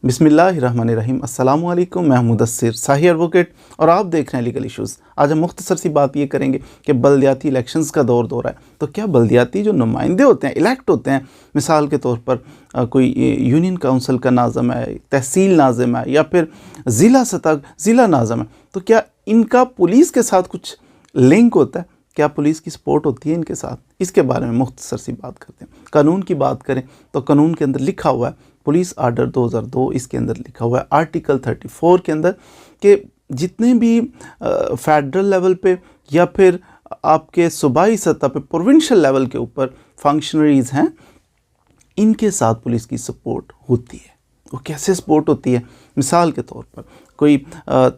बिस्मिल्लाहिर्रहमानिर्रहीम। अस्सलामु अलैकुम। मैं मुदस्सिर साही एडवोकेट और आप देख रहे हैं लीगल इश्यूज़। आज हम मुख्तसर सी बात ये करेंगे कि बल्दियाती इलेक्शंस का दौर हो रहा है, तो क्या बल्दियाती जो नुमाइंदे होते हैं, इलेक्ट होते हैं, मिसाल के तौर पर कोई यूनियन काउंसिल का नाज़म है, तहसील नाज़म है या फिर ज़िला सतह ज़िला नाज़म है, तो क्या इनका पुलिस के साथ कुछ लिंक होता है? क्या पुलिस की सपोर्ट होती है इनके साथ? इसके बारे में मुख्तसर सी बात करते हैं। कानून की बात करें तो कानून के अंदर लिखा हुआ है, पुलिस आर्डर 2002, इसके अंदर लिखा हुआ है आर्टिकल 34 के अंदर कि जितने भी फेडरल लेवल पे या फिर आपके सूबाई सतह पे प्रोविंशियल लेवल के ऊपर फंक्शनरीज हैं, इनके साथ पुलिस की सपोर्ट होती है। वो कैसे सपोर्ट होती है? मिसाल के तौर पर कोई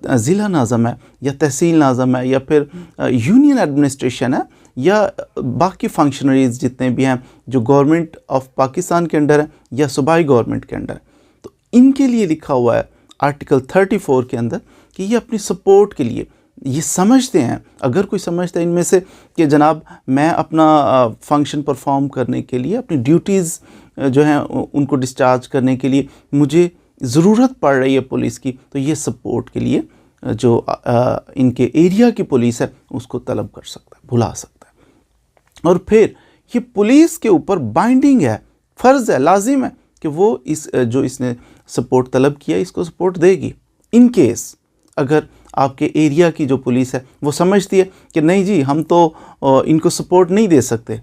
ज़िला नाज़म है या तहसील नाज़म है या फिर यूनियन एडमिनिस्ट्रेशन है या बाकी फंक्शनरीज जितने भी हैं जो गवर्नमेंट ऑफ पाकिस्तान के अंडर है या सूबाई गवर्नमेंट के अंडर है, तो इनके लिए लिखा हुआ है आर्टिकल 34 के अंदर कि ये अपनी सपोर्ट के लिए ये समझते हैं, अगर कोई समझता है इनमें से कि जनाब मैं अपना फंक्शन परफॉर्म करने के लिए, अपनी ड्यूटीज़ जो हैं उनको डिस्चार्ज करने के लिए मुझे ज़रूरत पड़ रही है पुलिस की, तो ये सपोर्ट के लिए जो इनके एरिया की पुलिस है उसको तलब कर सकता है, बुला सकता है। और फिर ये पुलिस के ऊपर बाइंडिंग है, फ़र्ज़ है, लाजिम है कि वो जो इसने सपोर्ट तलब किया इसको सपोर्ट देगी। इन केस अगर आपके एरिया की जो पुलिस है वो समझती है कि नहीं जी हम तो इनको सपोर्ट नहीं दे सकते,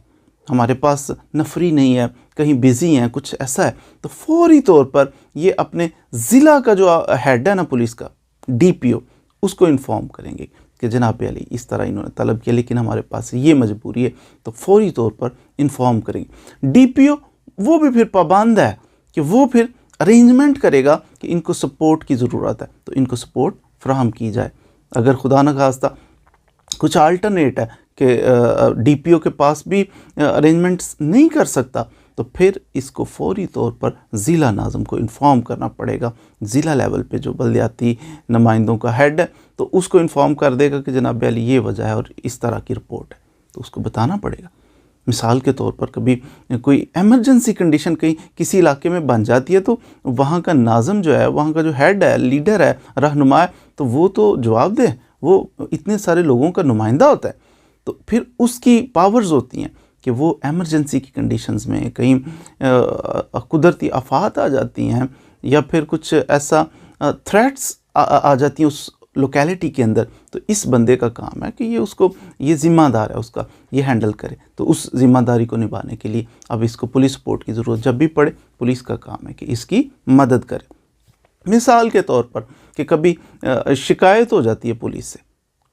हमारे पास नफरी नहीं है, कहीं बिज़ी हैं, कुछ ऐसा है, तो फौरी तौर पर ये अपने ज़िला का जो हेड है ना पुलिस का, DPO, उसको इन्फॉर्म करेंगे कि जनाब अली इस तरह इन्होंने तलब किया लेकिन हमारे पास ये मजबूरी है, तो फौरी तौर पर इन्फॉर्म करेंगे। DPO वो भी फिर पाबंद है कि वो फिर अरेंजमेंट करेगा कि इनको सपोर्ट की ज़रूरत है तो इनको सपोर्ट फ्राहम की जाए। अगर खुदा न खास्ता कुछ अल्टरनेट है कि DPO के पास भी अरेंजमेंट्स नहीं कर सकता, तो फिर इसको फौरी तौर पर ज़िला नाज़म को इन्फॉर्म करना पड़ेगा। ज़िला लेवल पे जो बल्दियाती नुमाइंदों का हेड है तो उसको इन्फॉर्म कर देगा कि जनाब अली ये वजह है और इस तरह की रिपोर्ट है, तो उसको बताना पड़ेगा। मिसाल के तौर पर कभी कोई एमरजेंसी कंडीशन कहीं किसी इलाके में बन जाती है तो वहाँ का नाज़म जो है, वहाँ का जो हेड है, लीडर है, रहनुमा है, तो वो तो जवाब दे, वो इतने सारे लोगों का नुमाइंदा होता है, तो फिर उसकी पावर्स होती हैं कि वो एमरजेंसी की कंडीशंस में कहीं कुदरती आफात आ जाती हैं या फिर कुछ ऐसा थ्रेट्स आ जाती हैं उस लोकेलिटी के अंदर, तो इस बंदे का काम है कि ये ज़िम्मेदार है उसका, ये हैंडल करे। तो उस ज़िम्मेदारी को निभाने के लिए अब इसको पुलिस सपोर्ट की ज़रूरत जब भी पड़े, पुलिस का काम है कि इसकी मदद करे। मिसाल के तौर पर कि कभी शिकायत हो जाती है पुलिस से,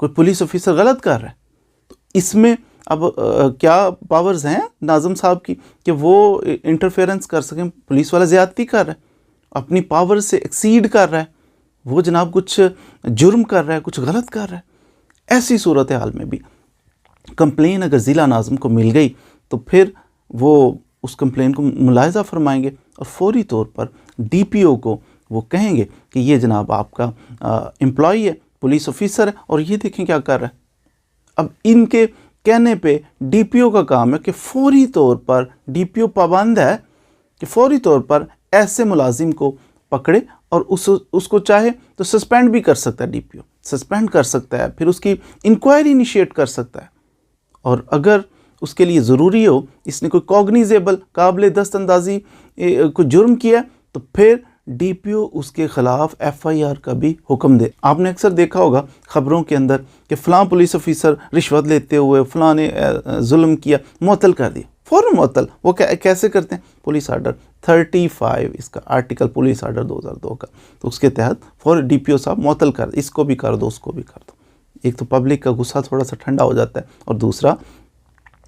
कोई पुलिस ऑफिसर गलत कर रहा है, तो इसमें अब क्या पावर्स हैं नाज़म साहब की कि वो इंटरफेरेंस कर सकें? पुलिस वाला ज़्यादती कर रहा है, अपनी पावर से एक्सीड कर रहा है, वो जनाब कुछ जुर्म कर रहा है, कुछ गलत कर रहा है, ऐसी सूरत हाल में भी कंप्लेन अगर ज़िला नाज़म को मिल गई तो फिर वो उस कंप्लेन को मुलाहिज़ा फरमाएंगे और फौरी तौर पर DPO को वो कहेंगे कि ये जनाब आपका एम्प्लॉई है, पुलिस ऑफिसर है और ये देखें क्या कर रहा है। अब इनके कहने पे DPO का काम है कि फौरी तौर पर, DPO पाबंद है कि फौरी तौर पर ऐसे मुलाजिम को पकड़े और उसको चाहे तो सस्पेंड भी कर सकता है, DPO सस्पेंड कर सकता है, फिर उसकी इंक्वायरी इनिशिएट कर सकता है, और अगर उसके लिए ज़रूरी हो इसने कोई कॉग्निजेबल काबिल दस्तअंदाजी कोई जुर्म किया तो फिर DPO उसके ख़िलाफ़ FIR का भी हुक्म दे। आपने अक्सर देखा होगा ख़बरों के अंदर कि फ़लाँ पुलिस ऑफिसर रिश्वत लेते हुए फ़लाँ ने जुल्म किया, मुअत्तल कर दिया, फ़ौरन मुअत्तल। वो कैसे करते हैं? पुलिस आर्डर 35 इसका आर्टिकल, पुलिस आर्डर 2002 का, तो उसके तहत फ़ौरन DPO साहब मुअत्तल कर, इसको भी कर दो, उसको भी कर दो। एक तो पब्लिक का गुस्सा थोड़ा सा ठंडा हो जाता है, और दूसरा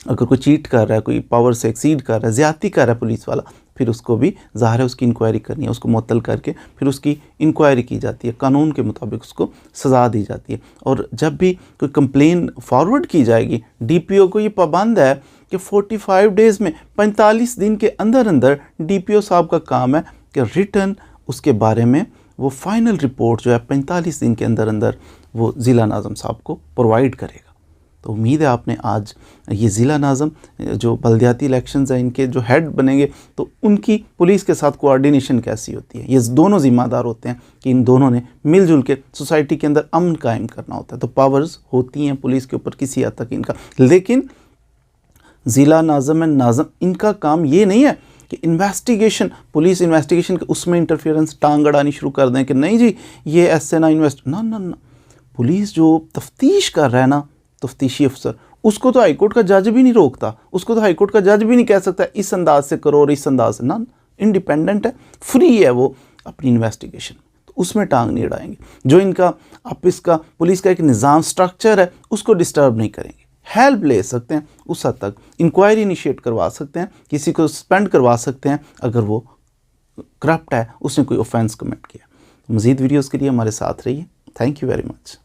अगर कोई चीट कर रहा है, कोई पावर से एक्सीड कर रहा है, ज़्यादती कर रहा है पुलिस वाला, फिर उसको भी ज़ाहिर है उसकी इंक्वायरी करनी है, उसको मुअत्तल करके फिर उसकी इंक्वायरी की जाती है, कानून के मुताबिक उसको सज़ा दी जाती है। और जब भी कोई कंप्लेन फॉरवर्ड की जाएगी, DPO को ये पाबंद है कि 45 डेज़ में, 45 दिन के अंदर अंदर DPO साहब का काम है कि रिटर्न उसके बारे में वो फाइनल रिपोर्ट जो है 45 दिन के अंदर अंदर वो ज़िला नाज़म साहब को प्रोवाइड करेगा। تو امید ہے آپ نے آج یہ ضلع ناظم جو بلدیاتی الیکشنز ہیں ان کے جو ہیڈ بنیں گے تو ان کی پولیس کے ساتھ کوآرڈینیشن کیسی ہوتی ہے، یہ دونوں ذمہ دار ہوتے ہیں کہ ان دونوں نے مل جل کے سوسائٹی کے اندر امن قائم کرنا ہوتا ہے۔ تو پاورز ہوتی ہیں پولیس کے اوپر کسی حد تک ان کا، لیکن ضلع ناظم ان کا کام یہ نہیں ہے کہ انویسٹیگیشن، پولیس انویسٹیگیشن کے اس میں انٹرفیئرنس ٹانگ اڑانی شروع کر دیں کہ نہیں جی یہ ایسے نہ نہ پولیس جو تفتیش کر رہا ہے نا، تفتیشی افسر، اس کو تو ہائی کورٹ کا جج بھی نہیں روکتا، اس کو تو ہائی کورٹ کا جج بھی نہیں کہہ سکتا اس انداز سے کرو اور اس انداز سے، نہ انڈیپینڈنٹ ہے، فری ہے وہ اپنی انویسٹیگیشن، تو اس میں ٹانگ نہیں اڑائیں گے۔ جو ان کا آپس کا پولیس کا ایک نظام سٹرکچر ہے اس کو ڈسٹرب نہیں کریں گے، ہیلپ لے سکتے ہیں اس حد تک، انکوائری انیشیٹ کروا سکتے ہیں، کسی کو سسپینڈ کروا سکتے ہیں اگر وہ کرپٹ ہے، اس نے کوئی اوفینس کمٹ کیا۔ مزید ویڈیوز کے لیے ہمارے ساتھ رہیے۔ Thank you very much.